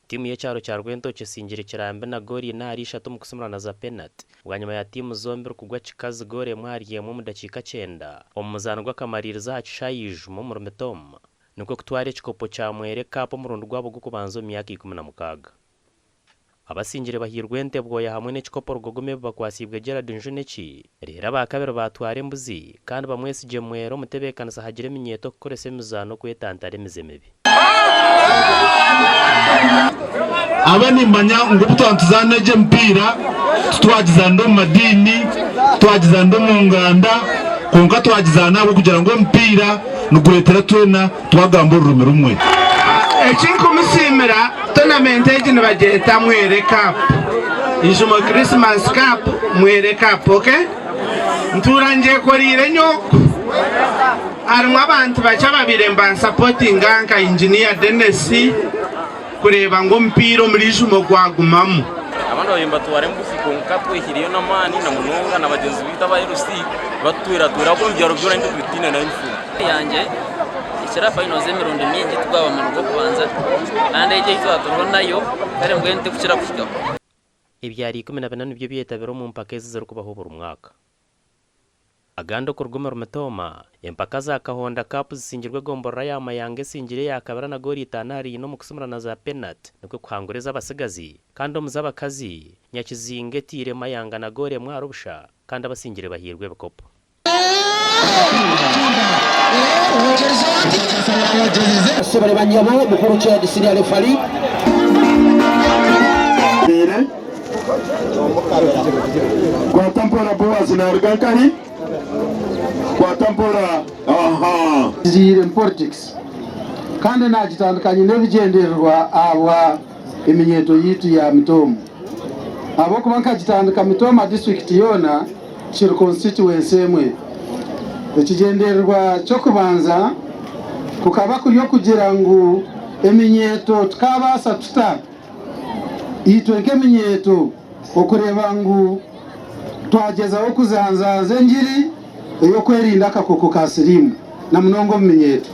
timu y'ecyaro cya Rwento kisingire kirambe na gori na eshatu mu kusumurana za penalty bwanyuma ya timu zombi kugwa kikazi gore mwariye mu dakika 9 omuzano gw'akamaririza hacishayije mu Rumetoma niko kutware kikopo cya mwere kapo mu rundo rwabo gukubanzo myaka 16 abasingire bahirwente bwoya hamwe n'ekikopo rugogome bakwasibwe Gerard Njuneki rera bakabero batware mbuzi kandi bamwesije mwero mutebekanisa hagire minyeto korese mizano kwetantare mizemebi abani manya ngubuto ntuzanaje mpira twagiza ndo madini twagiza ndo mu nganda konka twagiza nabo kugira ngo mpira nuguretera twena twagamba urume rumwe echinko musimira tournament ejine bageta mwere cup ijumo Christmas cup mwere cup okay nturanje korire nyoko arumwa abantu bacha babiremba supporting anka engineer Dennis kureba ngo mpiro muri jumo gwagumamo abantu bayimba tuware mbufi konka twehiriyo na mani na munonga na bagenzi bita ba RC batwira ko byaro byo ndi kwitine na infu yanje ikira final z'emirundi myingi twaba mu rugo kubanza kandi ije itwa nayo kare ngwente kukira kufika ibyari 14 nibyo byetabero mu mpaka zizero kubaho buri mwaka agando ku rugomero Rumetoma empaka za Kahonda Cup zisingirwe gombora ya mayange singire yakabara na gori itanari no mu kusumurana za penalty niko kwangureza abasigazi kandi omuzabakazi nyakizinge tire mayanga na gore mwarubusha kandi abasingire bahirwe bakopo sebare banyabo mukuru cya disiriale fari kwa tampora boaz na rugakari kwa tampora zire politics kandi nagitandukanye n'ebigenderwa abwa iminyeto yitu ya Mitomo abo kubanka gitandika Mitomo district yona kiri constituency emwe ekigenderwa cyo kubanza kukaba kuriyo kugira ngo eminyeto tukabasa tuta itweke minyeto okureba ngo twagezaho kuzanzaza ngiri yo kwerinda akakoko ka sirimu na munongo minyeto